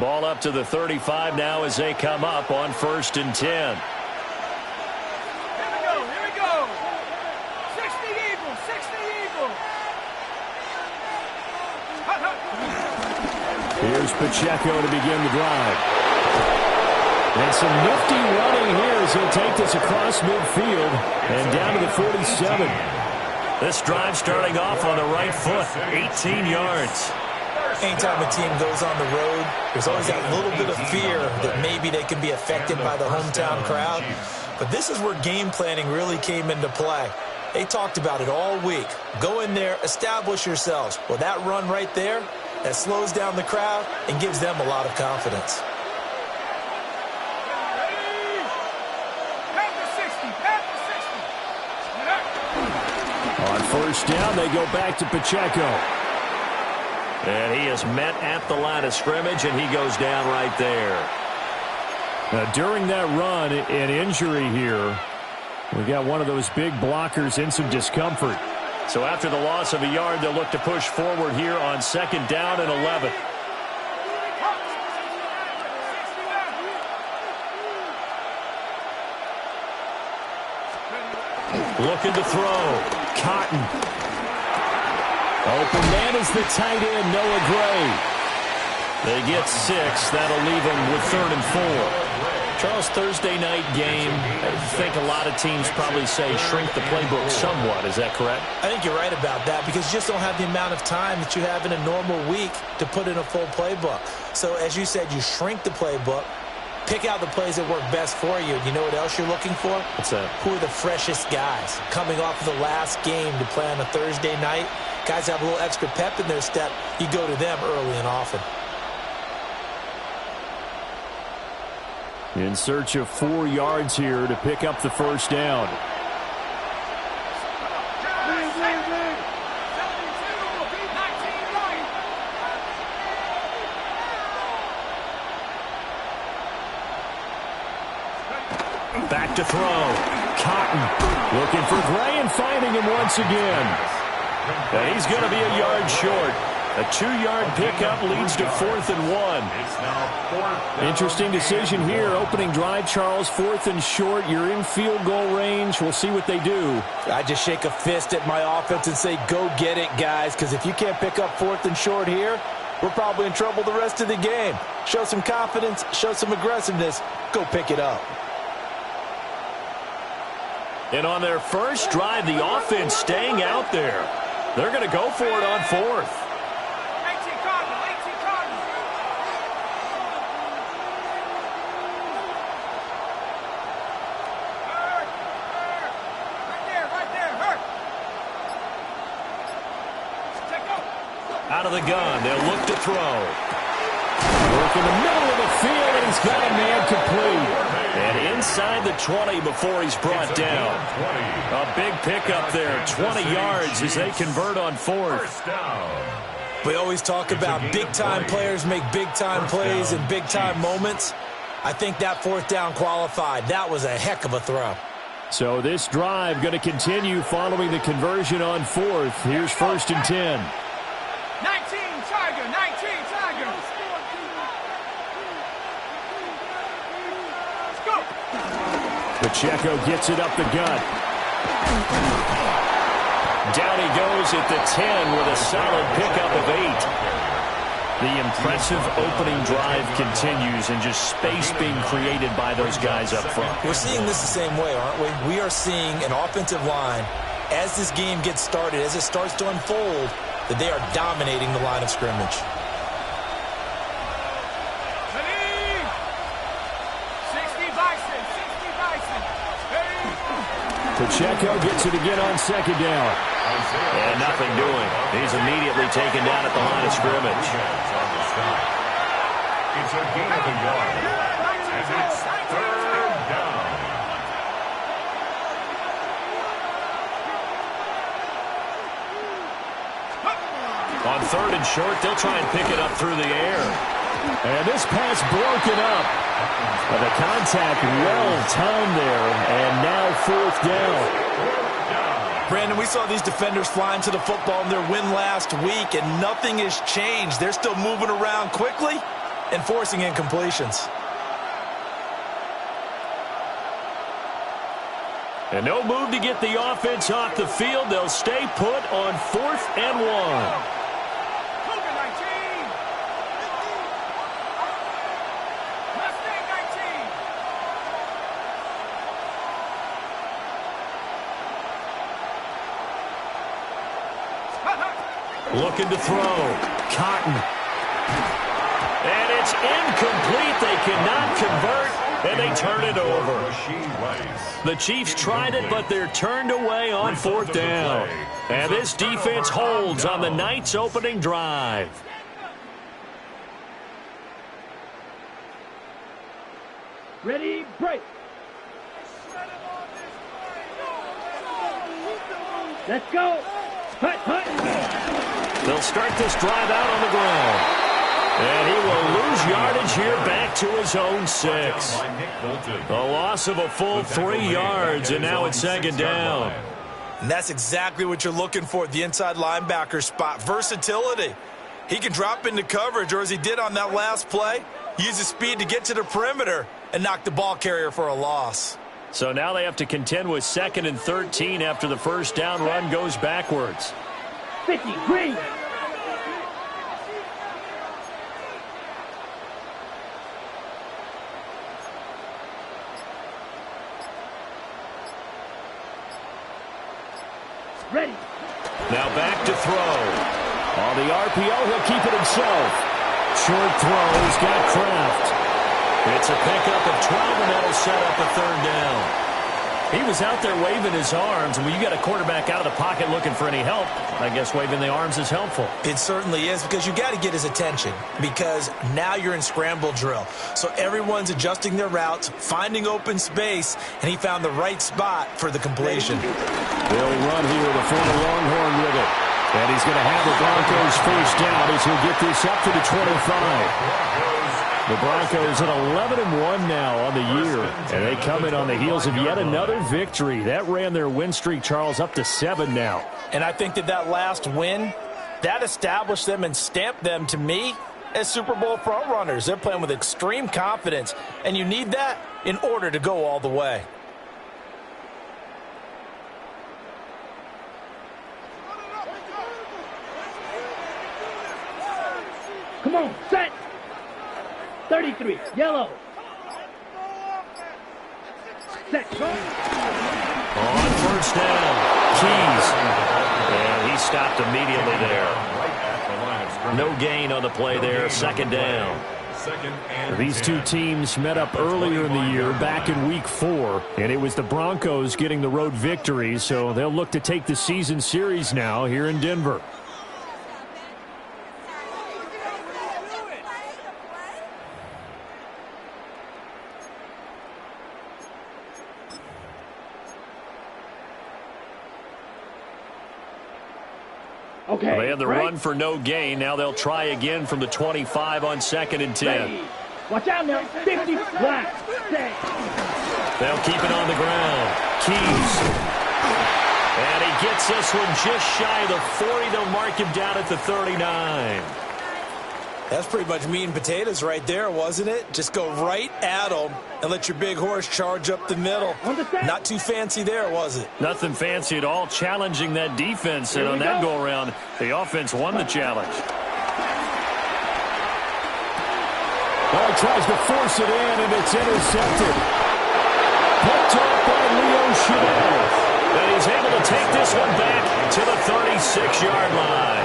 Ball up to the 35 now as they come up on 1st and 10. Here we go. 60 Eagles, 60 Eagles. Here's Pacheco to begin the drive. And some nifty running here as he'll take this across midfield and down to the 47. This drive starting off on the right foot, 18 yards. Anytime a team goes on the road, there's always that little bit of fear that maybe they can be affected by the hometown crowd. But this is where game planning really came into play. They talked about it all week. Go in there, establish yourselves. Well, that run right there, that slows down the crowd and gives them a lot of confidence. On 1st down, they go back to Pacheco. And he is met at the line of scrimmage, and he goes down right there. Now, during that run, an injury here. We got one of those big blockers in some discomfort. So after the loss of a yard, they'll look to push forward here on 2nd down and 11. Looking to throw. Cotton. Open man is the tight end, Noah Gray. They get 6. That'll leave them with 3rd and 4. Charles, Thursday night game, I think a lot of teams probably say shrink the playbook somewhat. Is that correct? I think you're right about that because you just don't have the amount of time that you have in a normal week to put in a full playbook. So, as you said, you shrink the playbook, pick out the plays that work best for you. You know what else you're looking for? What's that? Who are the freshest guys coming off of the last game to play on a Thursday night? Guys have a little extra pep in their step. You go to them early and often. In search of 4 yards here to pick up the 1st down. Back to throw. Cotton looking for Gray and finding him once again. And he's going to be a yard short. A 2-yard pickup leads to 4th and 1. Interesting decision here. Opening drive, Charles. 4th and short. You're in field goal range. We'll see what they do. I just shake a fist at my offense and say, go get it, guys. Because if you can't pick up 4th and short here, we're probably in trouble the rest of the game. Show some confidence. Show some aggressiveness. Go pick it up. And on their first drive, the offense staying out there. They're going to go for it on 4th. Out of the gun, they'll look to throw. Work in the middle of the field, and he's got a man complete. And inside the 20 before he's brought down. A big pickup there, 20 yards as they convert on 4th. We always talk about big-time players make big-time plays in big-time moments. I think that 4th down qualified. That was a heck of a throw. So this drive going to continue following the conversion on 4th. Here's 1st and 10. 19 Tiger, 19 Tiger. Let's go. Pacheco gets it up the gut. Down he goes at the 10 with a solid pickup of 8. The impressive opening drive continues and just space being created by those guys up front. We're seeing this the same way, aren't we? We are seeing an offensive line, as this game gets started, as it starts to unfold, that they are dominating the line of scrimmage. Pacheco gets it again on 2nd down. And nothing doing. He's immediately taken down at the line of scrimmage. It's a gain of a yard. And it's 3rd down. On 3rd and short, they'll try and pick it up through the air. And this pass broken up. But the contact well-timed there, and now 4th down. Brandon, we saw these defenders flying to the football in their win last week, and nothing has changed. They're still moving around quickly. and forcing incompletions. And no move to get the offense off the field. They'll stay put on 4th and 1. Looking to throw. Cotton. And it's incomplete. They cannot convert, and they turn it over. The Chiefs tried it, but they're turned away on 4th down. And this defense holds on the night's opening drive. Ready, break. Let's go. Hut, hut. They'll start this drive out on the ground. And he will lose yardage here back to his own 6. A loss of a full 3 yards, and now it's 2nd down. And that's exactly what you're looking for, the inside linebacker spot. Versatility. He can drop into coverage, or as he did on that last play, use his speed to get to the perimeter and knock the ball carrier for a loss. So now they have to contend with 2nd and 13 after the first down run goes backwards. 50, green. Ready. Now back to throw. On the RPO, he'll keep it himself. Short throw, he's got Kraft. It's a pickup of 12, and that'll set up a 3rd down. He was out there waving his arms, and when you got a quarterback out of the pocket looking for any help, I guess waving the arms is helpful. It certainly is, because you got to get his attention, because now you're in scramble drill. So everyone's adjusting their routes, finding open space, and he found the right spot for the completion. They'll run here with a former Longhorn with it. And he's going to have the Broncos first down as he'll get this up to the 25. The Broncos at 11-1 now on the year, and they come in on the heels of yet another victory. That ran their win streak, Charles, up to 7 now. And I think that last win, that established them and stamped them, to me, as Super Bowl frontrunners. They're playing with extreme confidence, and you need that in order to go all the way. Come on, set. 33, yellow. Set, go. On first down, Keys. And he stopped immediately there. No gain on the play there, 2nd down. These two teams met up earlier in the year, back in Week 4, and it was the Broncos getting the road victory, so they'll look to take the season series now here in Denver. Okay. Well, they had the run for no gain. Now they'll try again from the 25 on 2nd and 10. Ready. Watch out now. 50, black. Stay. They'll keep it on the ground. Keys. And he gets this one just shy of the 40. They'll mark him down at the 39. That's pretty much meat and potatoes right there, wasn't it? Just go right at them and let your big horse charge up the middle. Not too fancy there, was it? Nothing fancy at all, challenging that defense. And on that go-around, the offense won the challenge. Well, he tries to force it in, and it's intercepted. Picked up by Leo Chenal. And he's able to take this one back to the 36-yard line.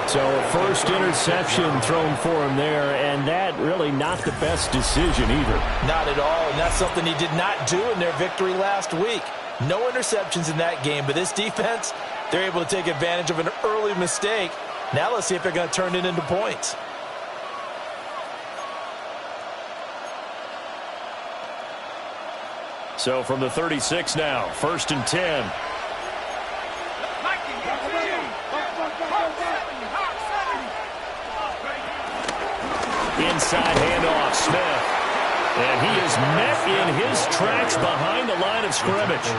So a first interception thrown for him there, and that really not the best decision either. Not at all, and that's something he did not do in their victory last week. No interceptions in that game, but this defense, they're able to take advantage of an early mistake. Now let's see if they're going to turn it into points. So from the 36 now, 1st and 10. Inside handoff, Smith. And he is met in his tracks behind the line of scrimmage.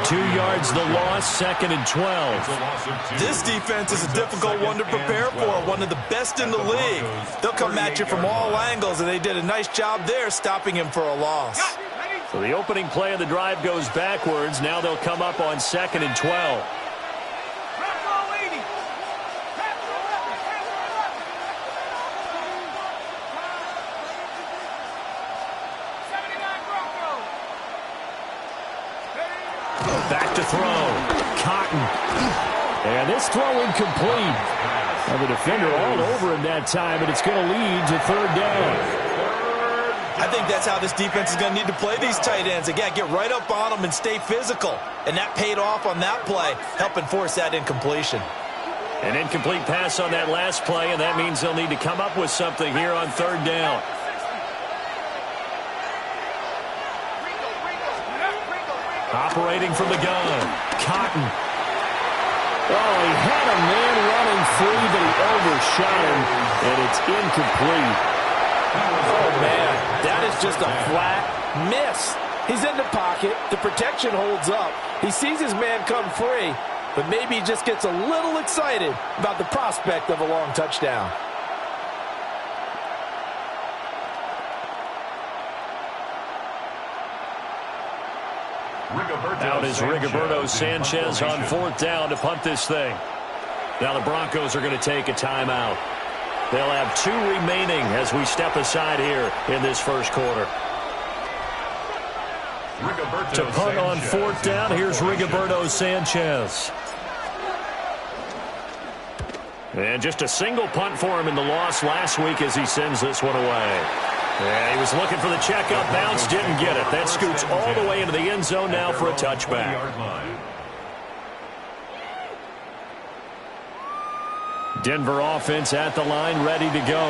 2 yards the loss, 2nd and 12. This defense is a difficult one to prepare for, one of the best in the league. They'll come at you from all angles, and they did a nice job there stopping him for a loss. So the opening play of the drive goes backwards. Now they'll come up on 2nd and 12. Back to throw. Cotton. And this throw incomplete. And the defender all over him that time, and it's going to lead to 3rd down. I think that's how this defense is going to need to play these tight ends. Again, get right up on them and stay physical. And that paid off on that play, helping force that incompletion. An incomplete pass on that last play, and that means they'll need to come up with something here on 3rd down. Operating from the gun, Cotton. Oh, he had a man running free, but he overshot him, and it's incomplete. Oh, man, that is just a flat miss. He's in the pocket. The protection holds up. He sees his man come free, but maybe he just gets a little excited about the prospect of a long touchdown. Out is Rigoberto Sanchez on 4th down to punt this thing. Now the Broncos are going to take a timeout. They'll have 2 remaining as we step aside here in this first quarter. To punt on 4th down, here's Rigoberto Sanchez. And just a single punt for him in the loss last week as he sends this one away. Yeah, he was looking for the checkup bounce, didn't get it. That scoots all the way into the end zone now for a touchback. Denver offense at the line, ready to go.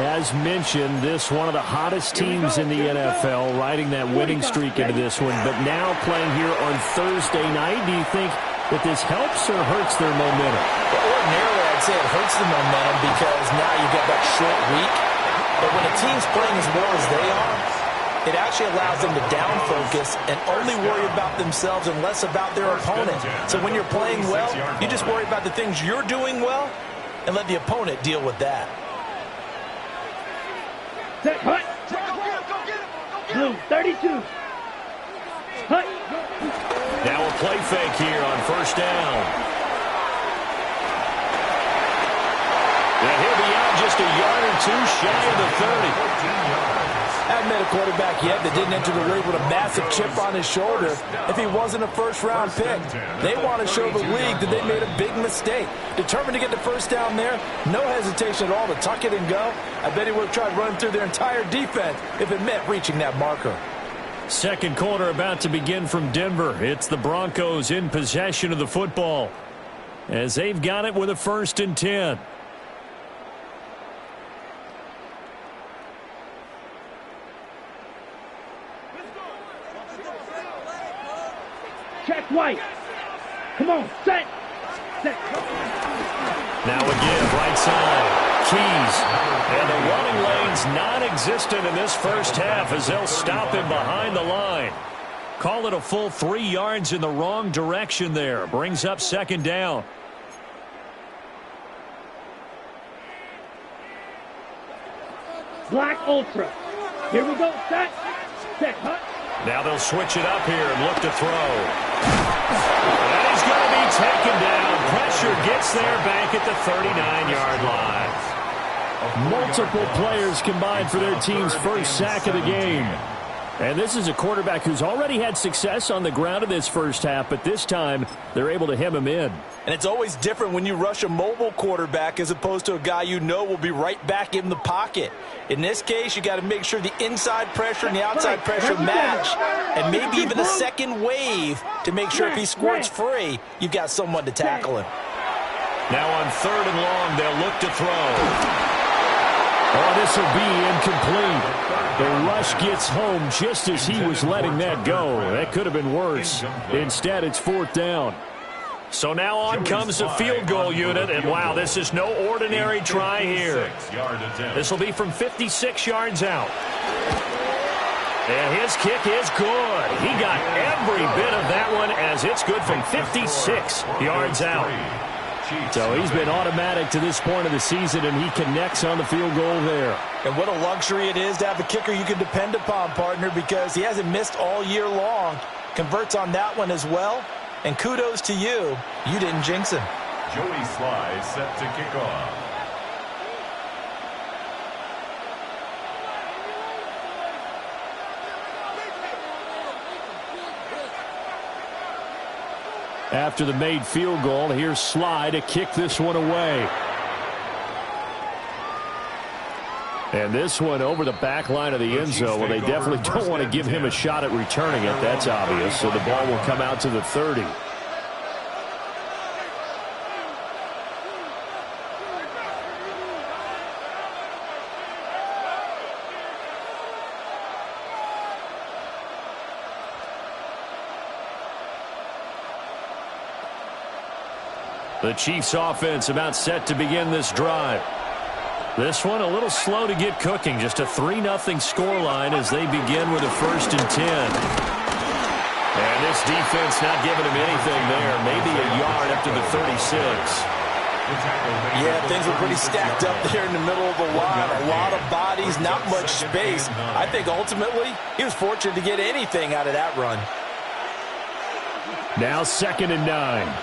As mentioned, this one of the hottest teams in the NFL, riding that winning streak into this one. But now playing here on Thursday night, do you think that this helps or hurts their momentum? Well, ordinarily, I'd say it hurts the momentum because now you get that short week. But when a team's playing as well as they are, it actually allows them to down focus and only worry about themselves and less about their opponent. So when you're playing well, you just worry about the things you're doing well and let the opponent deal with that. Hut. Blue, 32. Hut. Now a play fake here on 1st down. And he'll be out just a yard or 2 shy of the 30. Haven't met a quarterback yet that didn't enter the league with a massive chip on his shoulder if he wasn't a first-round pick. They want to show the league that they made a big mistake. Determined to get the 1st down there, no hesitation at all to tuck it and go. I bet he would have tried running through their entire defense if it meant reaching that marker. Second quarter about to begin from Denver. It's the Broncos in possession of the football as they've got it with a 1st and 10. Check White. Come on, set. Now again, right side. Keys. And the running lane's non-existent in this first half as they'll stop him behind the line. Call it a full 3 yards in the wrong direction there. Brings up 2nd down. Black Ultra. Here we go, set. Set, hut. Now they'll switch it up here and look to throw. And he's going to be taken down. Pressure gets there back at the 39-yard line. Multiple players combined for their team's first sack of the game. And this is a quarterback who's already had success on the ground in this first half, but this time they're able to hem him in. And it's always different when you rush a mobile quarterback as opposed to a guy you know will be right back in the pocket. In this case, you got to make sure the inside pressure and the outside pressure match, and maybe even a second wave to make sure if he squirts free, you've got someone to tackle him. Now on 3rd and long, they'll look to throw. Oh, this will be incomplete. The rush gets home just as he was letting that go. That could have been worse. Instead, it's 4th down. So now on comes the field goal unit, and wow, this is no ordinary try here. This will be from 56 yards out. And his kick is good. He got every bit of that one as it's good from 56 yards out. So he's been automatic to this point of the season, and he connects on the field goal there. And what a luxury it is to have a kicker you can depend upon, partner, because he hasn't missed all year long. Converts on that one as well. And kudos to you. You didn't jinx him. Joey Sly set to kick off. After the made field goal, here's Sly to kick this one away. And this one over the back line of the end zone. Well, they definitely don't want to give him a shot at returning it. That's obvious. So the ball will come out to the 30. The Chiefs offense about set to begin this drive. This one a little slow to get cooking. Just a 3-0 scoreline as they begin with a 1st and 10. And this defense not giving him anything there. Maybe a yard up to the 36. Yeah, things were pretty stacked up there in the middle of the line. A lot of bodies, not much space. I think ultimately he was fortunate to get anything out of that run. Now 2nd and 9.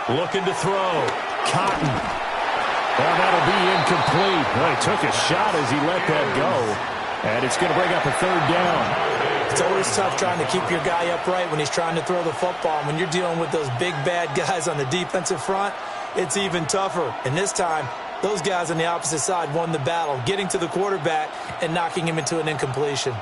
Looking to throw. Cotton. Oh, that'll be incomplete. Well, he took a shot as he let that go. And it's going to bring up a 3rd down. It's always tough trying to keep your guy upright when he's trying to throw the football. When you're dealing with those big, bad guys on the defensive front, it's even tougher. And this time, those guys on the opposite side won the battle, getting to the quarterback and knocking him into an incompletion.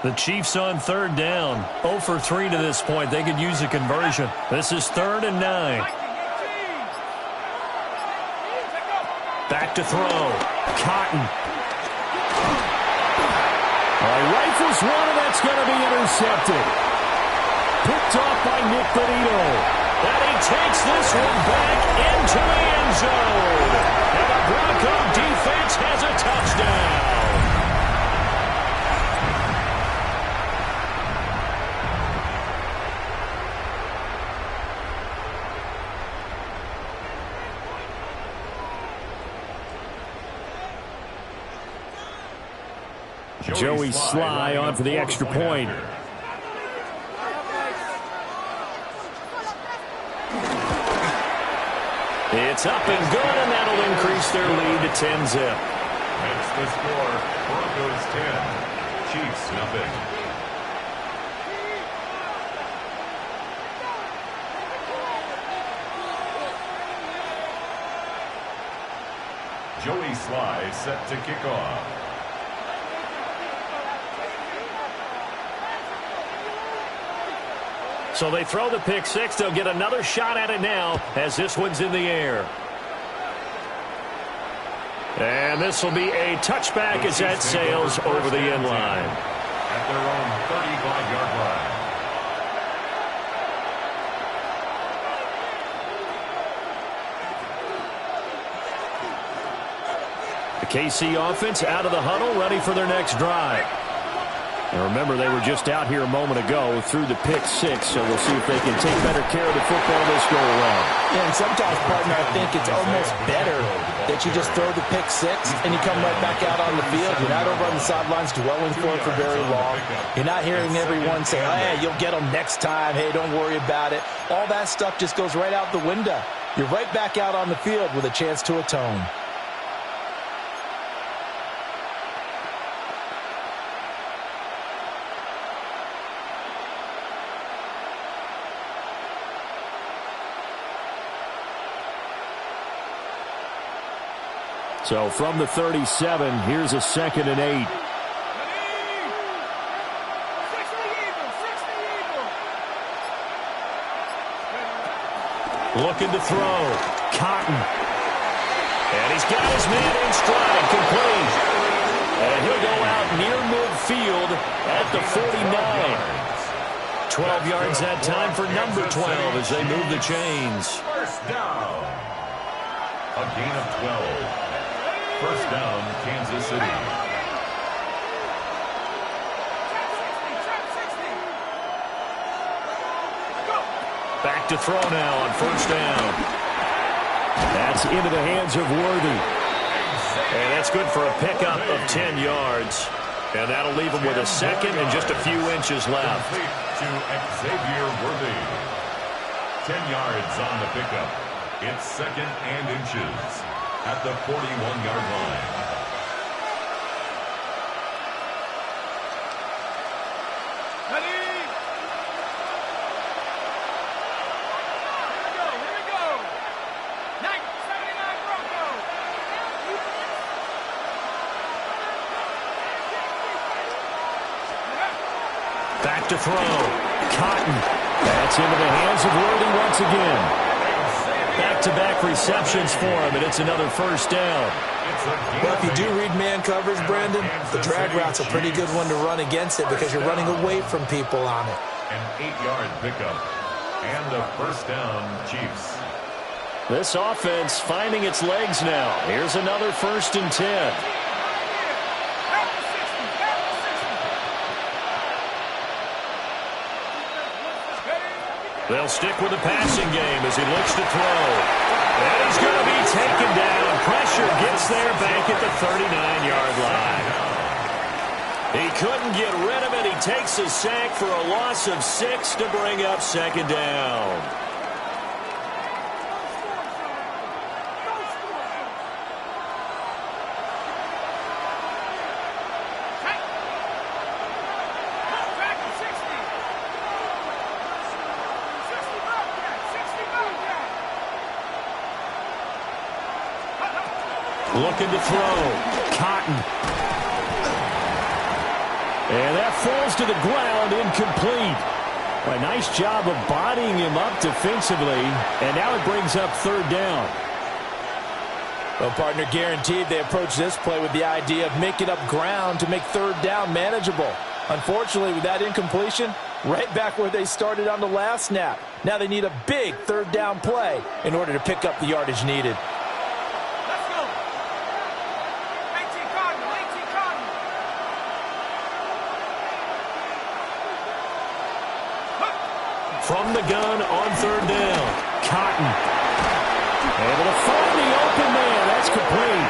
The Chiefs on 3rd down. 0 for 3 to this point. They could use a conversion. This is 3rd and 9. Back to throw. Cotton. Rifles one, and that's going to be intercepted. Picked off by Nick Bonito. And he takes this one back into the end zone. And the Bronco defense has a touchdown. Joey Sly on for the extra point. It's up and good, and that'll increase their lead to 10-zip. That's the score. Broncos 10, Chiefs nothing. Joey Sly set to kick off. So they throw the pick six. They'll get another shot at it now as this one's in the air. And this will be a touchback as that sails over the end line. At their own 35-yard line. The KC offense out of the huddle, ready for their next drive. And remember, they were just out here a moment ago through the pick six, so we'll see if they can take better care of the football this go around. Yeah, and sometimes, partner, I think it's almost better that you just throw the pick six and you come right back out on the field. You're not over on the sidelines dwelling for it for very long. You're not hearing everyone say, oh, yeah, you'll get them next time. Hey, don't worry about it. All that stuff just goes right out the window. You're right back out on the field with a chance to atone. So from the 37, here's a 2nd and 8. Looking to throw. Cotton. And he's got his man in stride. Complete. And he'll go out near midfield at the 49. 12 yards that time for number 12 as they move the chains. First down. A gain of 12. First down, Kansas City. Back to throw now on first down. That's into the hands of Worthy. And that's good for a pickup of 10 yards. And that'll leave him with a second and just a few inches left. To Xavier Worthy. 10 yards on the pickup. It's second and inches at the 41-yard line. Back to throw. Cotton. That's into the hands of Worthy once again. Back-to-back receptions for him, and it's another first down. Well, if you do read man coverage, Brandon, the drag route's a pretty good one to run against it because you're running away from people on it. An 8-yard pickup. And a first down, Chiefs. This offense finding its legs now. Here's another 1st and 10. They'll stick with the passing game as he looks to throw. And he's going to be taken down. Pressure gets there back at the 39-yard line. He couldn't get rid of it. He takes a sack for a loss of 6 to bring up second down. Looking to throw. Cotton. And that falls to the ground, incomplete. A nice job of bodying him up defensively, and now it brings up third down. Well, partner, guaranteed they approach this play with the idea of making up ground to make third down manageable. Unfortunately, with that incompletion, right back where they started on the last snap. Now they need a big third down play in order to pick up the yardage needed. From the gun on third down. Cotton. Able to find the open man. That's complete.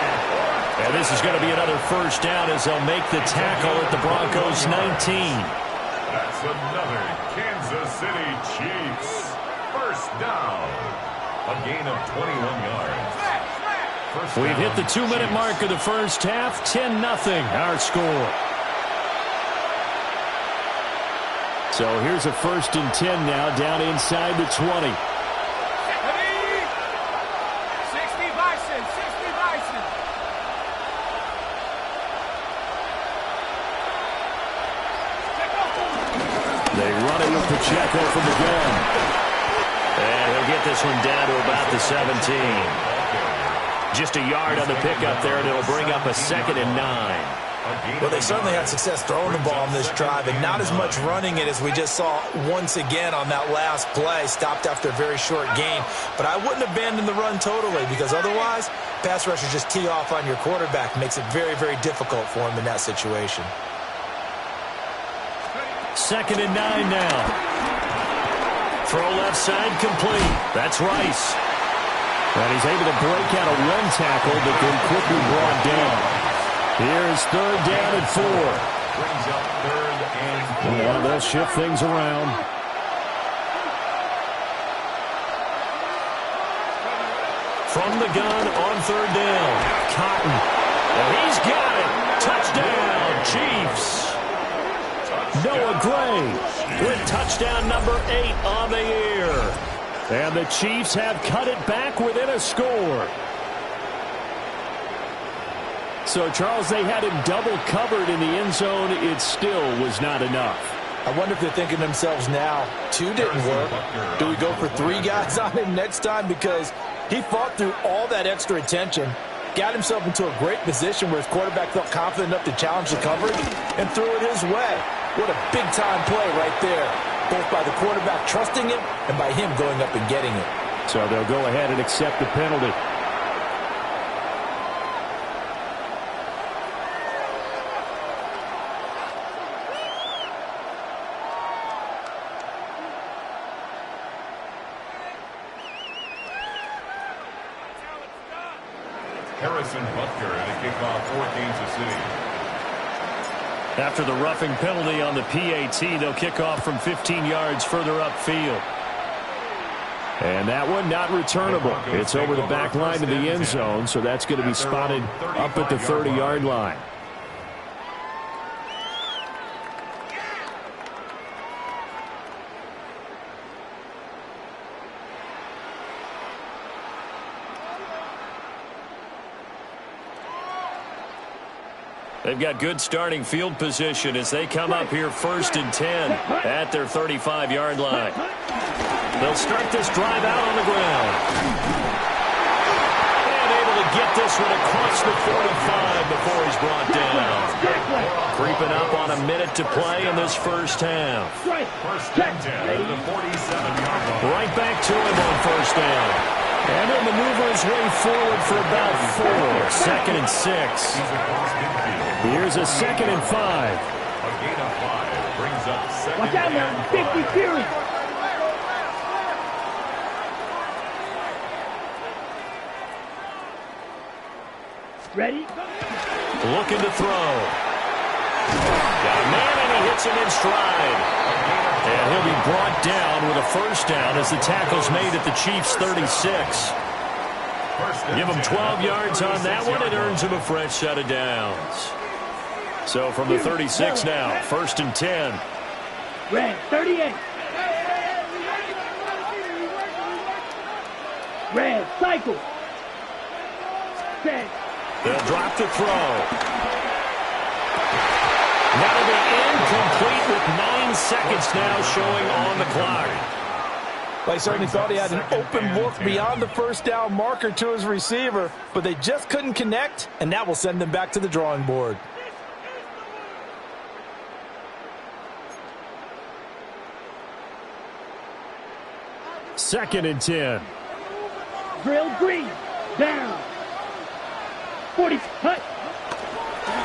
And this is going to be another first down as they'll make the tackle at the Broncos 19. That's another Kansas City Chiefs. First down. A gain of 21 yards. We've hit the 2-minute mark of the first half. 10-0 our score. So here's a 1st and 10 now down inside the 20. 60 Bison, 60 Bison. They run it with Pacheco from the gun. And he'll get this one down to about the 17. Just a yard on the pickup there, and it'll bring up a 2nd and 9. Well, they certainly had success throwing the ball on this drive, and not as much running it as we just saw once again on that last play. Stopped after a very short gain. But I wouldn't abandon the run totally, because otherwise, pass rushers just tee off on your quarterback. Makes it very, very difficult for him in that situation. 2nd and 9 now. Throw left side complete. That's Rice. And he's able to break out of one tackle, but then quickly brought down. Here's third down and 4. Brings up third and 4. Well, they'll shift things around. From the gun on third down. Cotton. And he's got it. Touchdown, Chiefs. Noah Gray with touchdown number 8 on the year. And the Chiefs have cut it back within a score. So, Charles, they had him double covered in the end zone. It still was not enough. I wonder if they're thinking to themselves now, 2 didn't work. Do we go for 3 guys on him next time? Because he fought through all that extra attention, got himself into a great position where his quarterback felt confident enough to challenge the coverage and threw it his way. What a big-time play right there, both by the quarterback trusting him and by him going up and getting it. So they'll go ahead and accept the penalty. Harrison Butker at a kickoff for Kansas City. After the roughing penalty on the PAT, they'll kick off from 15 yards further upfield. And that one not returnable. It's over the back line to the end zone, so that's going to be spotted up at the 30-yard line. They've got good starting field position as they come up here 1st and 10 at their 35-yard line. They'll start this drive out on the ground. And able to get this one across the 45 before he's brought down. Creeping up on a minute to play in this first half. First and 10 at the 47-yard line. Right back to him on first down. And he'll maneuver his way forward for about 4. 2nd and 6. He's across midfield. Here's a 2nd and 5. A gain of 5 brings up 2nd Watch out now, and 50 5. Fury. Ready? Looking to throw. Got a man and he hits him in stride. And he'll be brought down with a first down as the tackle's made at the Chiefs' 36. Give him 12 yards on that one. It earns him a fresh set of downs. So from the 36 now, 1st and 10. Red, 38. Red, cycle. Set. They'll drop the throw. That'll be incomplete with 9 seconds now showing on the clock. They certainly thought he had an open look beyond the first down marker to his receiver, but they just couldn't connect, and that will send them back to the drawing board. Second and 10. Drill green. Down. 40. Hut.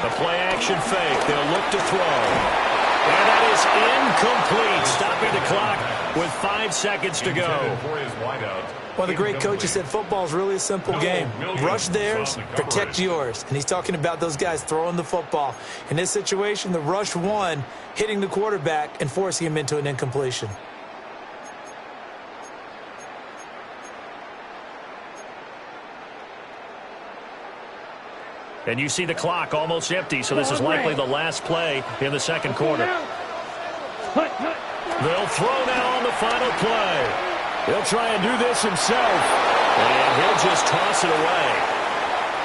The play action fake. They'll look to throw. And that is incomplete. Stopping the clock with 5 seconds to go. Well, the great coach has said football is really a simple game. Rush theirs, protect yours. And he's talking about those guys throwing the football. In this situation, the rush won, hitting the quarterback and forcing him into an incompletion. And you see the clock almost empty, so this is likely the last play in the second quarter. They'll throw now on the final play. He'll try and do this himself. And he'll just toss it away.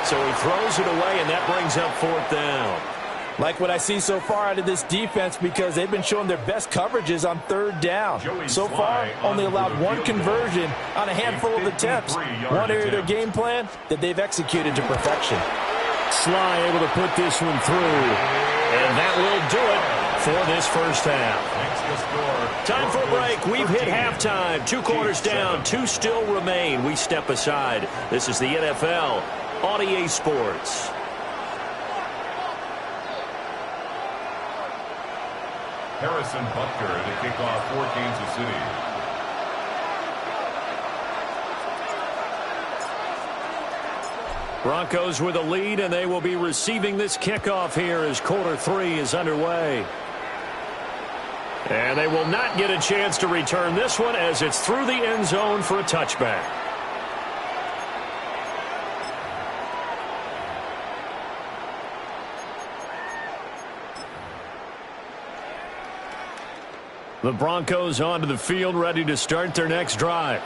So he throws it away, and that brings up 4th down. Like what I see so far out of this defense because they've been showing their best coverages on 3rd down. So far, only allowed 1 conversion on a handful of attempts. One area of their game plan that they've executed to perfection. Sly able to put this one through. And that will do it for this first half. Time for a break. We've hit halftime. 2 quarters down. 2 still remain. We step aside. This is the NFL on EA Sports. Harrison Butker to kick off for Kansas City. Broncos with a lead, and they will be receiving this kickoff here as quarter 3 is underway. And they will not get a chance to return this one as it's through the end zone for a touchback. The Broncos onto the field ready to start their next drive.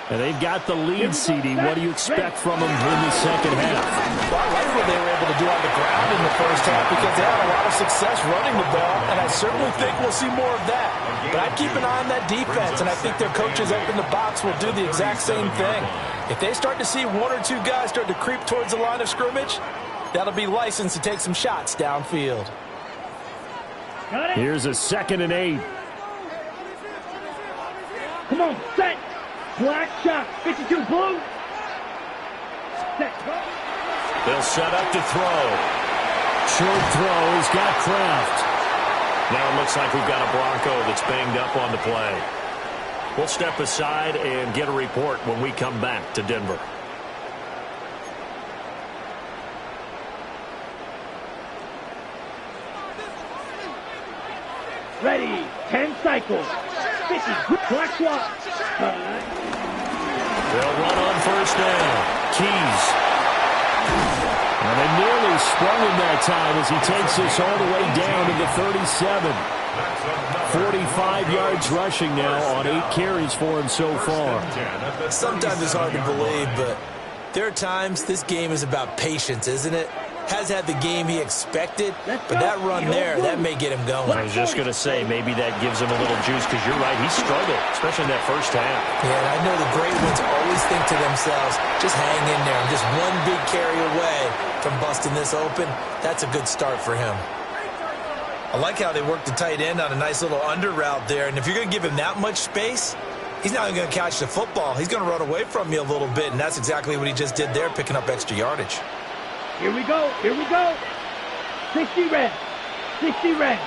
And they've got the lead, CD. What do you expect from them in the second half? Well, I like what they were able to do on the ground in the first half because they had a lot of success running the ball, and I certainly think we'll see more of that. But I'd keep an eye on that defense, and I think their coaches up in the box will do the exact same thing. If they start to see one or two guys start to creep towards the line of scrimmage, that'll be licensed to take some shots downfield. Here's a 2nd and 8. Come on, set. Black shot. 52 blue. Set. They'll set up to throw. Short throw. He's got Kraft. Now it looks like we've got a Bronco that's banged up on the play. We'll step aside and get a report when we come back to Denver. Ready. 10 cycles. 50. Black swap. They'll run on first down. Keys. And they nearly sprung him that time as he takes this all the way down to the 37. 45 yards rushing now on 8 carries for him so far. Sometimes it's hard to believe, but there are times this game is about patience, isn't it? Has had the game he expected, but that run there, that may get him going. I was just going to say, maybe that gives him a little juice because you're right, he struggled, especially in that first half. Yeah, and I know the great ones always think to themselves, just hang in there. I'm just one big carry away from busting this open. That's a good start for him. I like how they worked the tight end on a nice little under route there, and if you're going to give him that much space, he's not even going to catch the football. He's going to run away from you a little bit, and that's exactly what he just did there, picking up extra yardage. Here we go. Here we go. 60 red. 60 red.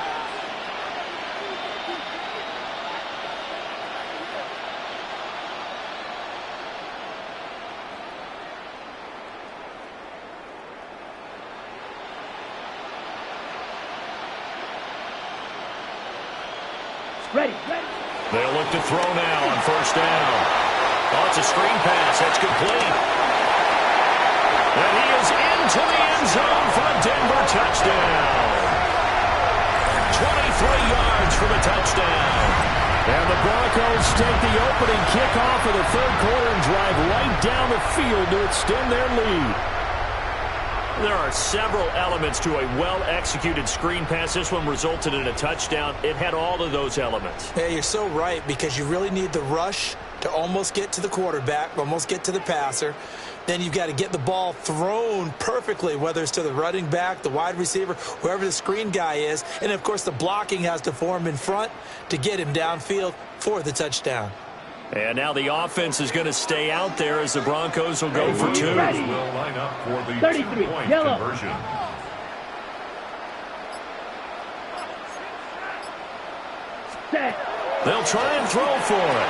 Ready. Ready. They'll look to throw now on first down. Oh, it's a screen pass. That's complete. And he is into the end zone for a Denver touchdown. 23 yards for the touchdown. And the Broncos take the opening kickoff of the third quarter and drive right down the field to extend their lead. There are several elements to a well-executed screen pass. This one resulted in a touchdown. It had all of those elements. Yeah, you're so right, because you really need the rush to almost get to the quarterback, almost get to the passer. Then you've got to get the ball thrown perfectly, whether it's to the running back, the wide receiver, whoever the screen guy is. And, of course, the blocking has to form in front to get him downfield for the touchdown. And now the offense is going to stay out there as the Broncos will go for 2. Will line up for the 33, 2-point yellow. conversion. Set. They'll try and throw for it.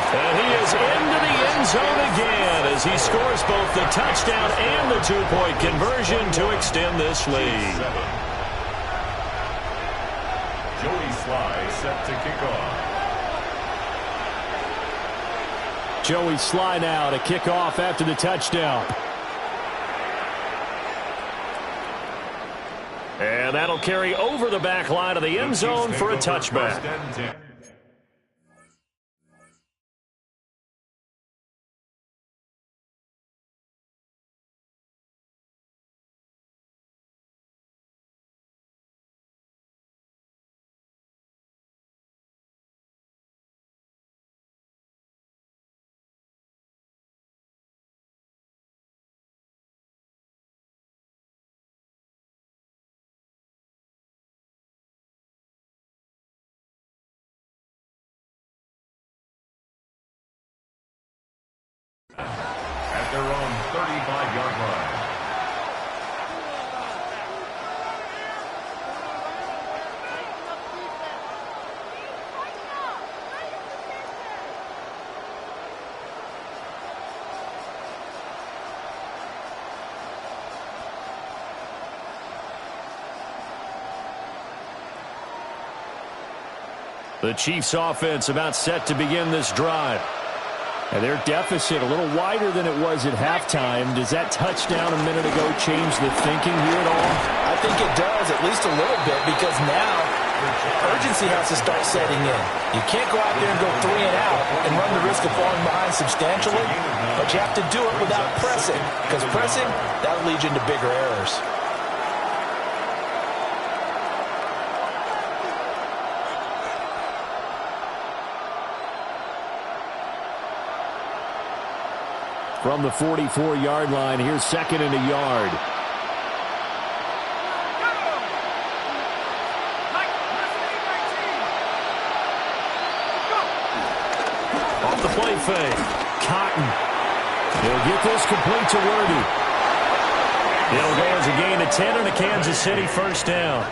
And he is into the end zone again as he scores both the touchdown and the 2-point conversion to extend this lead. Joey Sly set to kick off. Joey Sly now to kick off after the touchdown. And that'll carry over the back line of the end zone for a touchback. At their own 35-yard line. The Chiefs offense about set to begin this drive. And their deficit a little wider than it was at halftime. Does that touchdown a minute ago change the thinking here at all? I think it does, at least a little bit, because now Urgency has to start setting in. You can't go out there and go 3 and out and run the risk of falling behind substantially, but you have to do it without pressing, because pressing, that'll lead you into bigger errors. From the 44-yard line, here's 2nd and a yard. Off the play fake. Cotton. He'll get this complete to Worthy. It'll go as a gain of 10 and a Kansas City first down.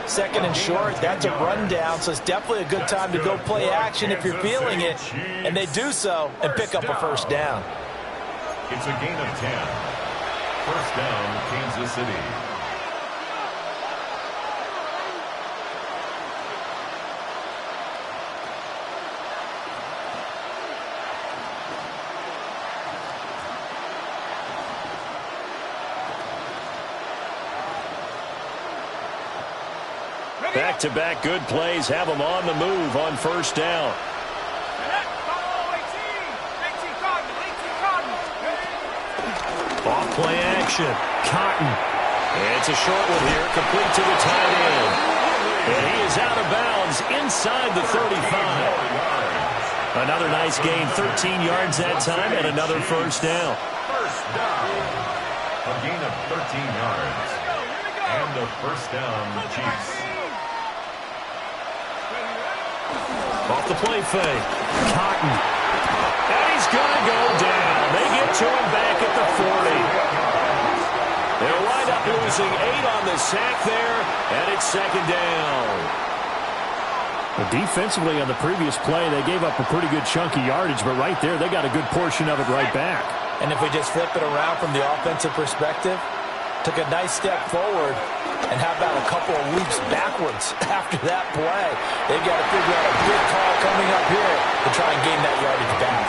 2nd and short, that's a rundown, so it's definitely a good time to go play action if you're feeling it. And they do so and pick up a first down. It's a gain of 10. First down, Kansas City. Back-to-back good plays have them on the move on first down. Off-play action. Cotton. It's a short one here, complete to the tight end. And he is out of bounds inside the 35. Another nice gain, 13 yards that time, and another first down. First down. A gain of 13 yards. And a first down, Chiefs. Off the play fake. Cotton. And he's going to go down. They get to him back at the 40. They'll wind up losing 8 on the sack there, and it's 2nd down. But defensively on the previous play, they gave up a pretty good chunk of yardage, but right there, they got a good portion of it right back. And if we just flip it around from the offensive perspective, took a nice step forward, and how about a couple of leaps backwards after that play? They've got to figure out a big call coming up here to try and gain that yardage back.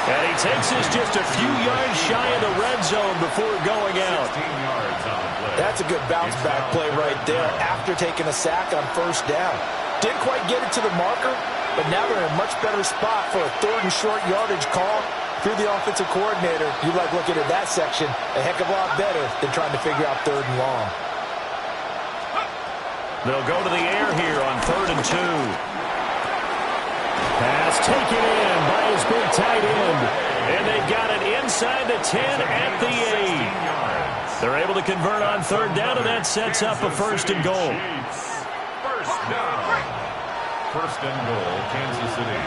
And he takes us just a few yards shy of the red zone before going out. 16 yards on the play. That's a good bounce-back play right there after taking a sack on first down. Didn't quite get it to the marker, but now they're in a much better spot for a 3rd and short yardage call. If you're the offensive coordinator, you like looking at that section a heck of a lot better than trying to figure out 3rd and long. They'll go to the air here on 3rd and 2. Pass taken in by his big tight end. And they've got it inside the 10 at the 8. They're able to convert on 3rd down, and that sets up a 1st and goal. First down. 1st and goal, Kansas City.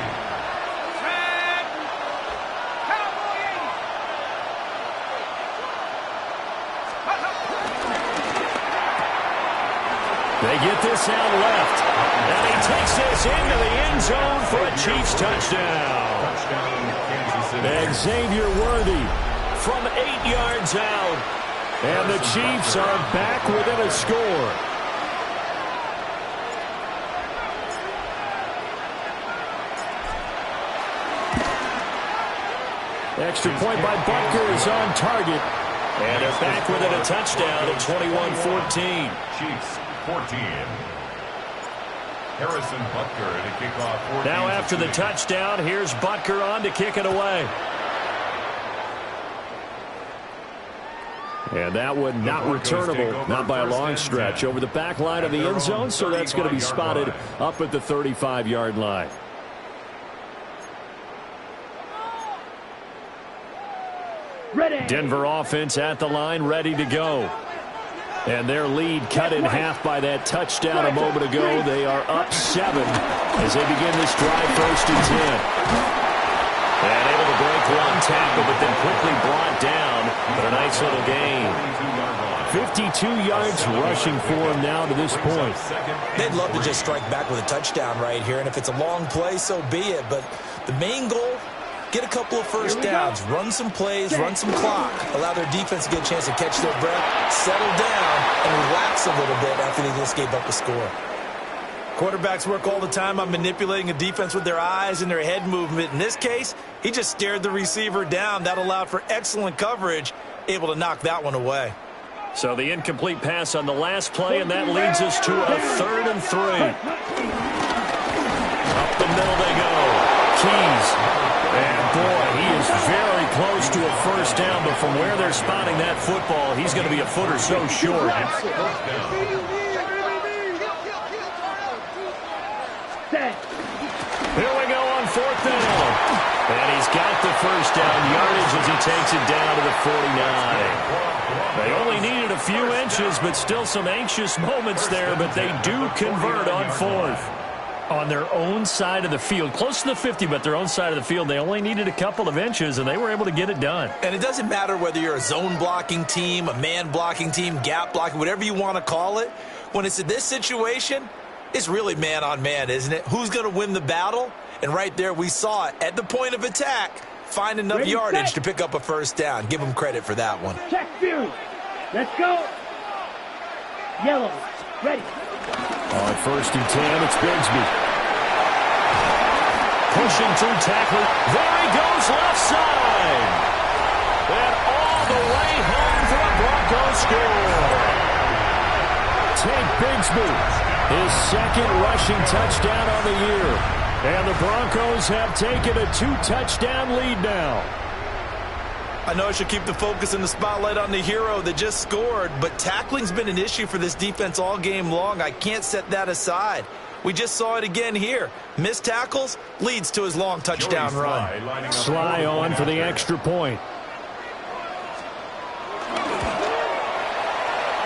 They get this out left. And he takes this into the end zone for a Chiefs touchdown. And Xavier Worthy from 8 yards out. And the Chiefs are back within a score. Extra point by Butker is on target. And they're back within a touchdown at 21-14. Chiefs 14. Harrison Butker to kick off. Now after the touchdown, here's Butker on to kick it away. And that one not returnable, not by a long stretch, over the back line of the end zone, so that's going to be spotted up at the 35-yard line. Ready. Denver offense at the line, ready to go. And their lead cut in half by that touchdown a moment ago. They are up 7 as they begin this drive, 1st and 10. And able to break one tackle, but then quickly brought down. But a nice little gain. 52 yards rushing for him now to this point. They'd love to just strike back with a touchdown right here, and if it's a long play, so be it. But the main goal, get a couple of first downs, run some plays, run some clock, allow their defense to get a chance to catch their breath, settle down, and relax a little bit after they just gave up a score. Quarterbacks work all the time on manipulating a defense with their eyes and their head movement. In this case, he just stared the receiver down. That allowed for excellent coverage, able to knock that one away. So the incomplete pass on the last play, and that leads us to a 3rd and 3. Up the middle they go. Keys. And boy, he is very close to a first down, but from where they're spotting that football, he's going to be a foot or so short. Here we go on 4th down. And he's got the first down yardage as he takes it down to the 49. They only needed a few inches, but still some anxious moments there, but they do convert on 4th. On their own side of the field, close to the 50, but their own side of the field, they only needed a couple of inches, and they were able to get it done. And it doesn't matter whether you're a zone blocking team, a man blocking team, gap blocking, whatever you want to call it. When it's in this situation, it's really man on man, isn't it? Who's going to win the battle? And right there, we saw it at the point of attack. Find enough yardage to pick up a first down. Give them credit for that one. Check Fury. Let's go. Yellow. Ready. On 1st and 10, it's Bigsby. Pushing through tackling. There he goes, left side. And all the way home for a Broncos score. Take Bigsby. His 2nd rushing touchdown on the year. And the Broncos have taken a 2-touchdown lead now. I know I should keep the focus and the spotlight on the hero that just scored, but tackling's been an issue for this defense all game long. I can't set that aside. We just saw it again here. Missed tackles leads to his long touchdown run. Sly on for the extra point.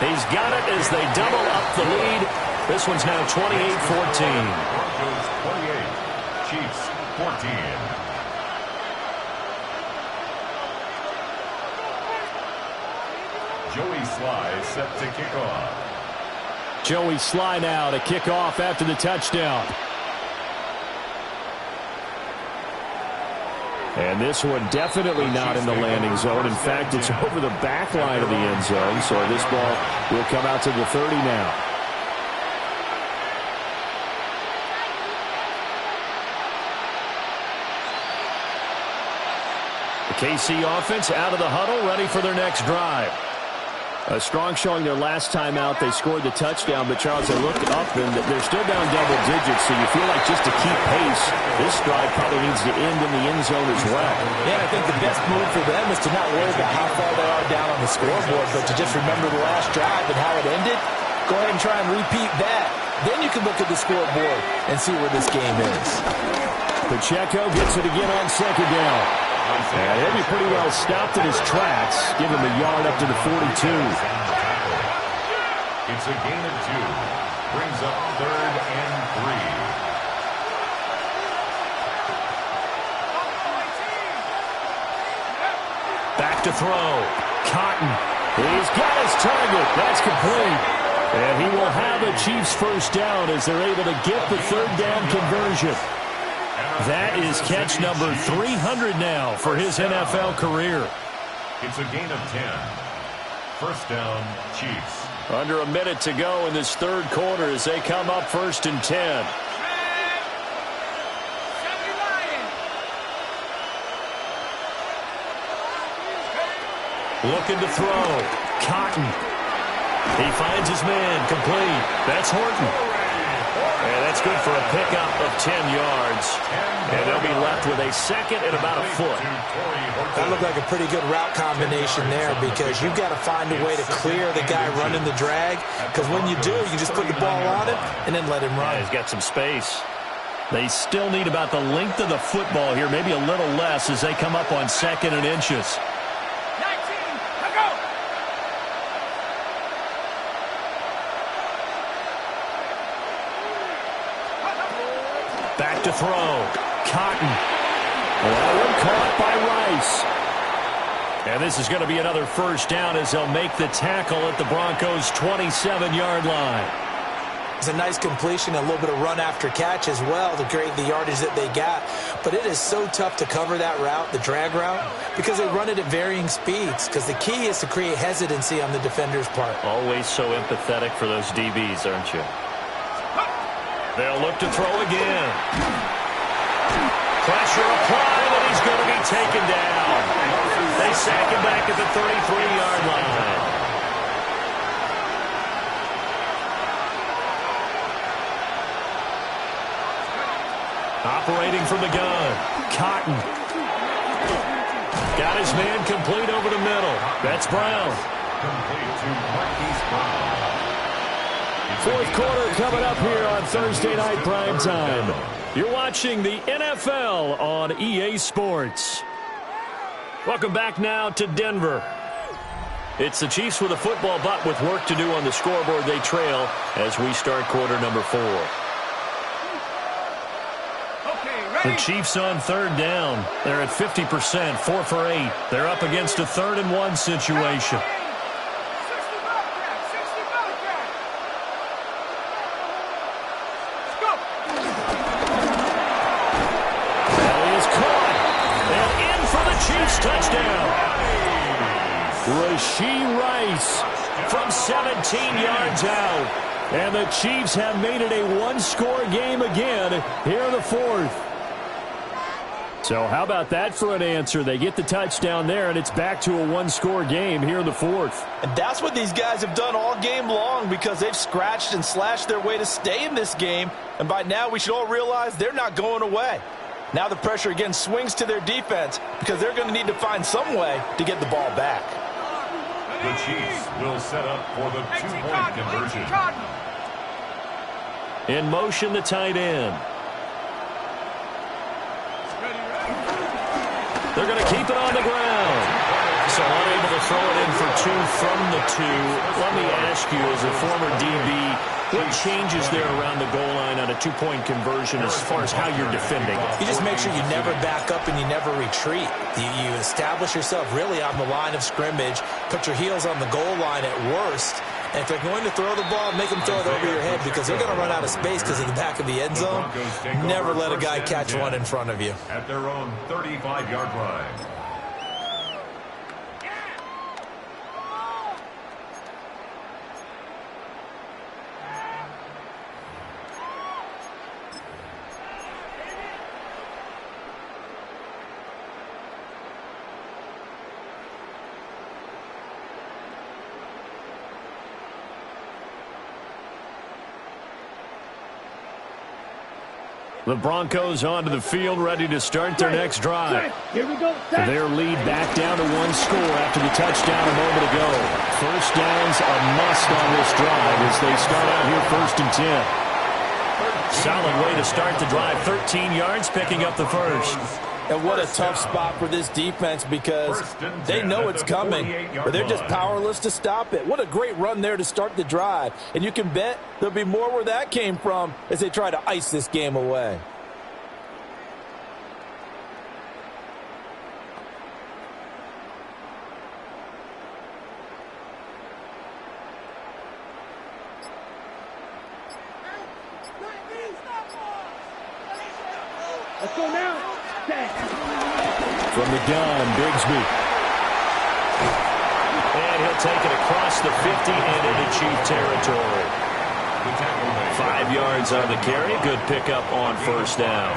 He's got it as they double up the lead. This one's now 28-14. Broncos 28, Chiefs 14. Joey Sly set to kick off. Joey Sly now to kick off after the touchdown. And this one definitely not in the landing zone. In fact, it's over the back line of the end zone. So this ball will come out to the 30 now. The KC offense out of the huddle, ready for their next drive. A strong showing their last time out. They scored the touchdown, but Charles, they looked up and they're still down double digits, so you feel like just to keep pace, this drive probably needs to end in the end zone as well. Yeah, I think the best move for them is to not worry about how far they are down on the scoreboard, but to just remember the last drive and how it ended. Go ahead and try and repeat that. Then you can look at the scoreboard and see where this game is. Pacheco gets it again on 2nd down. And he'll be pretty well stopped in his tracks. Give him a yard up to the 42. It's a gain of 2. Brings up 3rd and 3. Back to throw. Cotton. He's got his target. That's complete. And he will have a Chiefs first down as they're able to get the 3rd down conversion. That is catch number 300 now for his NFL career. It's a gain of 10. First down, Chiefs. Under a minute to go in this 3rd quarter as they come up 1st and 10. Looking to throw. Cotton. He finds his man. Complete. That's Horton. And that's good for a pickup of 10 yards. And they'll be left with a 2nd and about a foot. That looked like a pretty good route combination there because you've got to find a way to clear the guy running the drag. Because when you do, you just put the ball on him and then let him run. Yeah, he's got some space. They still need about the length of the football here, maybe a little less as they come up on 2nd and inches. Back to throw. Cotton. That one caught by Rice. And this is going to be another first down as they'll make the tackle at the Broncos' 27-yard line. It's a nice completion, a little bit of run after catch as well to create the yardage that they got. But it is so tough to cover that route, the drag route, because they run it at varying speeds. Because the key is to create hesitancy on the defender's part. Always so empathetic for those DBs, aren't you? They'll look to throw again. Pressure applied, and he's going to be taken down. They sack him back at the 33-yard line. Operating from the gun. Cotton. Got his man complete over the middle. That's Brown. Complete to Marquise Brown. Fourth quarter coming up here on Thursday Night Primetime. You're watching the NFL on EA Sports. Welcome back now to Denver. It's the Chiefs with a football, but with work to do on the scoreboard. They trail as we start quarter number 4. The Chiefs on third down. They're at 50%, 4 for 8. They're up against a 3rd and 1 situation. That is caught. And in for the Chiefs touchdown. Rashee Rice from 17 yards out. And the Chiefs have made it a one-score game again here in the 4th. So how about that for an answer? They get the touchdown there, and it's back to a one-score game here in the 4th. And that's what these guys have done all game long because they've scratched and slashed their way to stay in this game. And by now, we should all realize they're not going away. Now the pressure again swings to their defense because they're going to need to find some way to get the ball back. The Chiefs will set up for the two-point conversion. In motion, the tight end. They're going to keep it on the ground. So unable to throw it in for 2 from the 2. Let me ask you, as a former DB, what changes there around the goal line on a two-point conversion as far as how you're defending? You just make sure you never back up and you never retreat. You establish yourself really on the line of scrimmage, put your heels on the goal line at worst, and if they're going to throw the ball, make them throw it over your head because they're going to run out of space because of the back of the end zone. Never let a guy catch one in front of you. At their own 35-yard line. The Broncos onto the field, ready to start their next drive. Here we go. Their lead back down to 1 score after the touchdown a moment ago. First down's a must on this drive as they start out here 1st and 10. Solid way to start the drive. 13 yards, picking up the first. And what a tough spot for this defense because they know it's coming, but they're just powerless to stop it. What a great run there to start the drive. And you can bet there'll be more where that came from as they try to ice this game away. Let's go now. From the gun, Bigsby. And he'll take it across the 50 and into Chief territory. 5 yards on the carry. Good pickup on first down.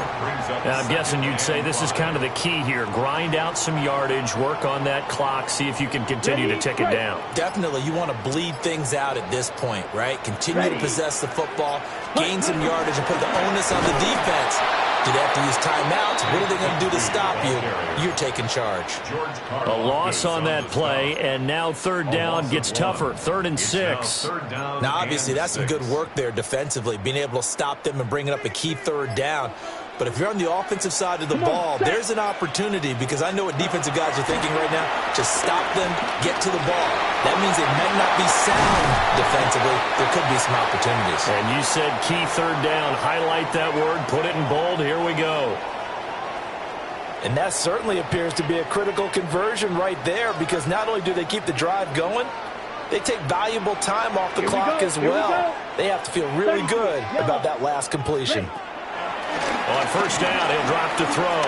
Now, I'm guessing you'd say this is kind of the key here. Grind out some yardage, work on that clock, see if you can continue to tick it down. Definitely, you want to bleed things out at this point, right? Continue to possess the football, gain some yardage, and put the onus on the defense. Do they have to use timeouts? What are they going to do to stop you? You're taking charge. A loss on that play, and now third down gets tougher. 3rd and 6. Now, obviously, that's some good work there defensively, being able to stop them and bringing up a key 3rd down. But if you're on the offensive side of the ball, there's an opportunity because I know what defensive guys are thinking right now. Just stop them, get to the ball. That means they might not be sound defensively. There could be some opportunities. And you said key 3rd down. Highlight that word. Put it in bold. Here we go. And that certainly appears to be a critical conversion right there because not only do they keep the drive going, they take valuable time off the clock as well. They have to feel really good about that last completion. On first down, he'll drop to throw.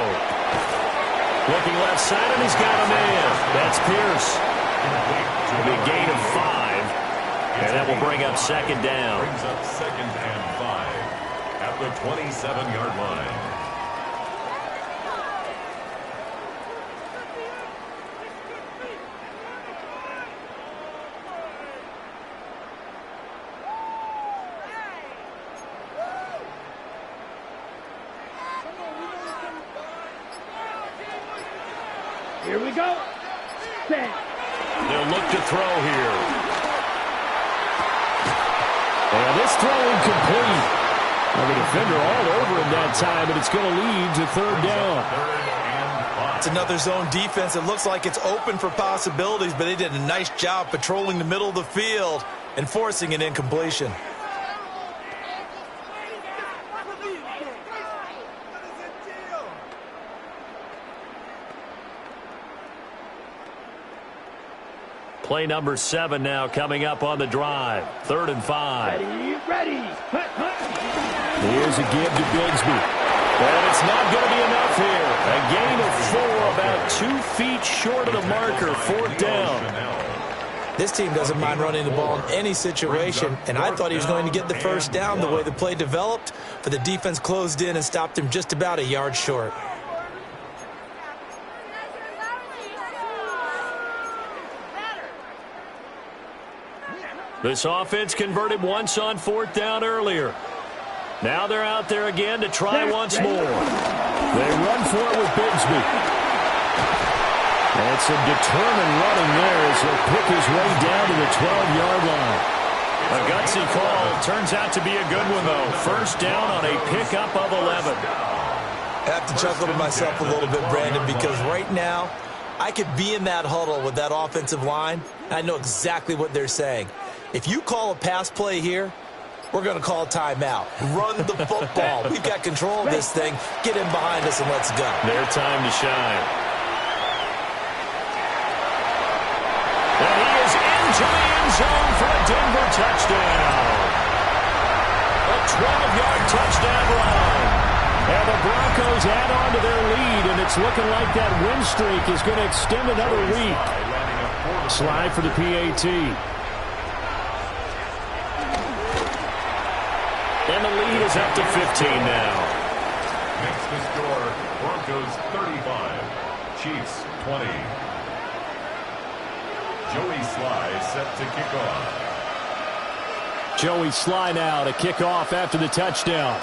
Looking left side, and he's got a man. That's Pierce. It'll be a gain of 5. And that will bring up second down. Brings up 2nd and 5 at the 27-yard line. Here we go. Set. They'll look to throw here. And this throw incomplete. Well, the defender all over him that time, and it's going to lead to third down. It's another zone defense. It looks like it's open for possibilities, but they did a nice job patrolling the middle of the field and forcing an incompletion. Play number 7 now coming up on the drive. 3rd and 5. Ready. Hut, hut. Here's a give to Bigsby. And it's not going to be enough here. A gain of 4, about 2 feet short of the marker. 4th down. This team doesn't mind running the ball in any situation, and I thought he was going to get the first down the way the play developed, but the defense closed in and stopped him just about a yard short. This offense converted once on 4th down earlier. Now they're out there again to try once more. They run for it with Bigsby. And some determined running there as he'll pick his way down to the 12-yard line. A gutsy call. Turns out to be a good one, though. First down on a pickup of 11. I have to chuckle to myself a little bit, Brandon, because right now I could be in that huddle with that offensive line, and I know exactly what they're saying. If you call a pass play here, we're going to call a timeout. Run the football. We've got control of this thing. Get in behind us and let's go. Their time to shine. And he is into the end zone for a Denver touchdown. A 12-yard touchdown run. And the Broncos add on to their lead, and it's looking like that win streak is going to extend another week. Slide for the PAT. And the lead is up to 15 now. Makes the score Broncos 35, Chiefs 20. Joey Sly set to kick off. Joey Sly now to kick off after the touchdown.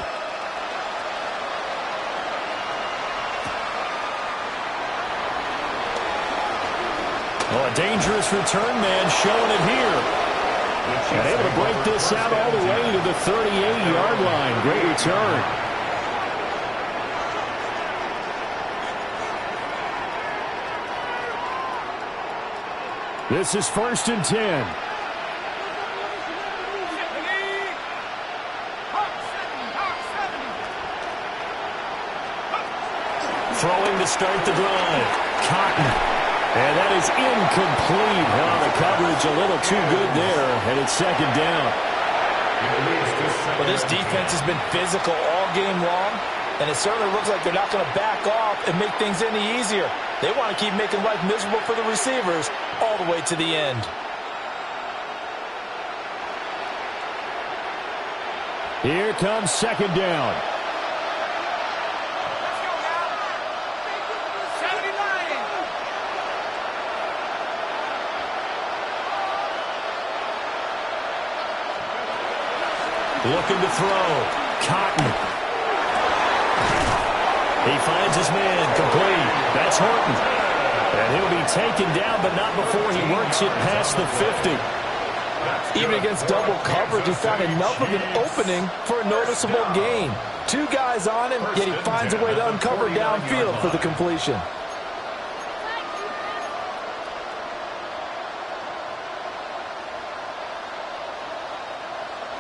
Oh, a dangerous return man showing it here. And able to break this out all the way to the 38-yard line. Great return. This is 1st and 10. Throwing to start the drive. Cotton. And that is incomplete. Oh, the coverage a little too good there, and it's 2nd down. Well, this defense has been physical all game long, and it certainly looks like they're not going to back off and make things any easier. They want to keep making life miserable for the receivers all the way to the end. Here comes 2nd down. Looking to throw. Cotton. He finds his man. Complete. That's Horton. And he'll be taken down, but not before he works it past the 50. Even against double coverage, he found enough of an opening for a noticeable gain. 2 guys on him, yet he finds a way to uncover downfield for the completion.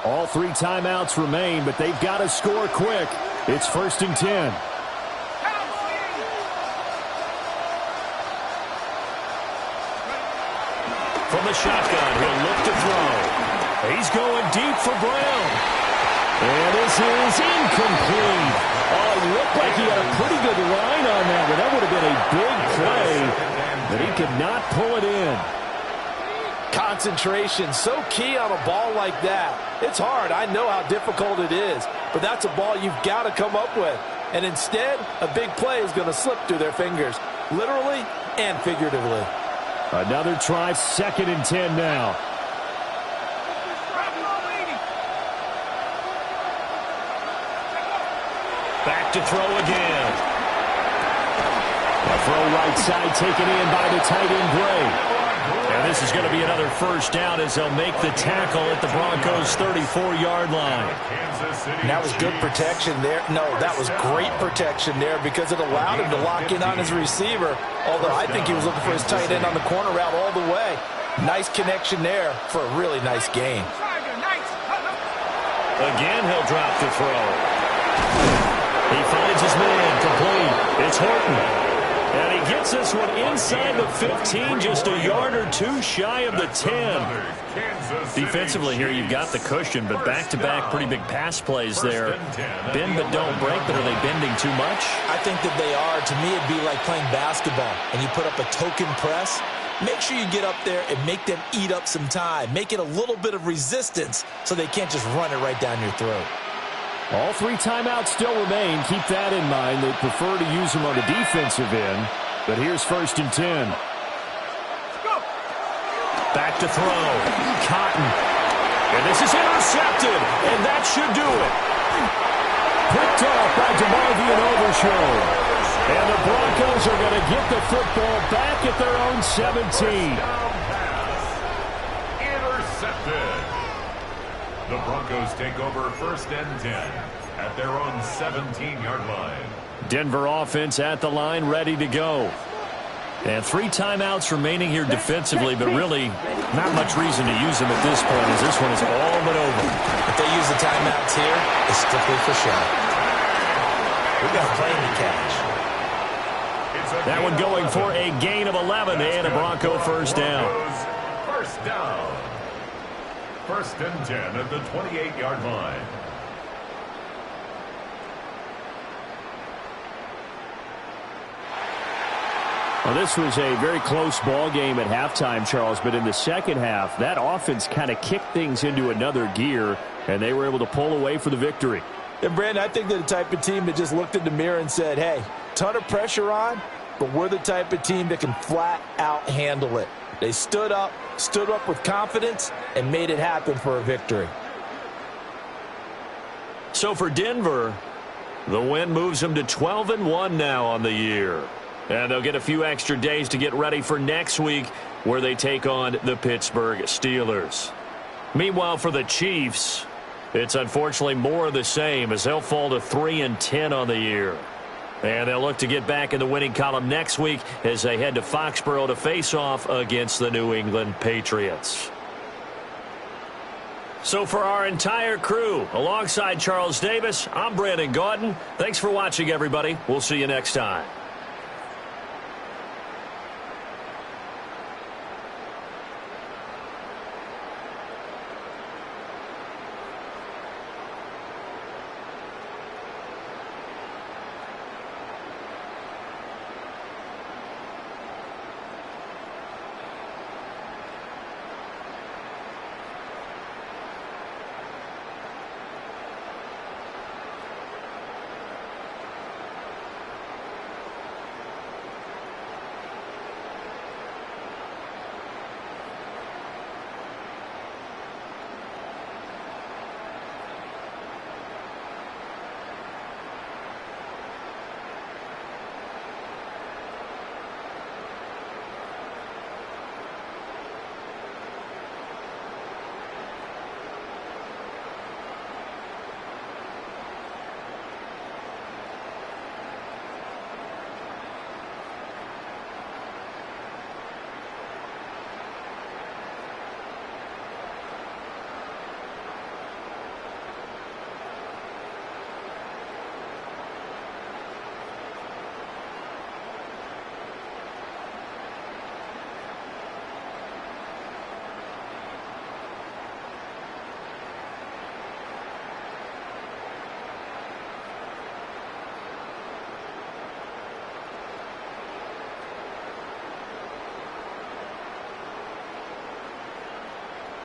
All 3 timeouts remain, but they've got to score quick. It's 1st and 10. From the shotgun, he'll look to throw. He's going deep for Brown. And this is incomplete. Oh, it looked like he had a pretty good line on that, but that would have been a big play. But he could not pull it in. Concentration, so key on a ball like that. It's hard. I know how difficult it is, but that's a ball you've got to come up with. And instead, a big play is going to slip through their fingers, literally and figuratively. Another try, 2nd and 10 now. Back to throw again. A throw right side taken in by the tight end Gray. And this is going to be another first down as they'll make the tackle at the Broncos' 34-yard line. And that was good protection there. No, that was great protection there because it allowed him to lock in on his receiver, although I think he was looking for his tight end on the corner route all the way. Nice connection there for a really nice gain. Again, he'll drop the throw. He finds his man complete. It's Horton. And he gets this one inside the 15, just a yard or two shy of the 10. Defensively here, you've got the cushion, but back-to-back pretty big pass plays there. Bend but don't break, but are they bending too much? I think that they are. To me, it'd be like playing basketball, and you put up a token press. Make sure you get up there and make them eat up some time. Make it a little bit of resistance so they can't just run it right down your throat. All 3 timeouts still remain. Keep that in mind. They prefer to use them on the defensive end. But here's 1st and 10. Back to throw. Cotton. And this is intercepted. And that should do it. Picked off by DeMarvion Overshow. And the Broncos are going to get the football back at their own 17. Intercepted. The Broncos take over 1st and 10 at their own 17-yard line. Denver offense at the line, ready to go. And 3 timeouts remaining here defensively, but really not much reason to use them at this point as this one is all but over. If they use the timeouts here, it's strictly for show. We've got a plane to catch. That one going for a gain of 11 and a Bronco first down. First down. 1st and 10 at the 28-yard line. Well, this was a very close ball game at halftime, Charles, but in the second half, that offense kind of kicked things into another gear, and they were able to pull away for the victory. And, Brandon, I think they're the type of team that just looked in the mirror and said, hey, ton of pressure on, but we're the type of team that can flat out handle it. They stood up with confidence, and made it happen for a victory. So for Denver, the win moves them to 12-1 now on the year. And they'll get a few extra days to get ready for next week where they take on the Pittsburgh Steelers. Meanwhile, for the Chiefs, it's unfortunately more of the same as they'll fall to 3-10 on the year. And they'll look to get back in the winning column next week as they head to Foxborough to face off against the New England Patriots. So for our entire crew, alongside Charles Davis, I'm Brandon Gaudin. Thanks for watching, everybody. We'll see you next time.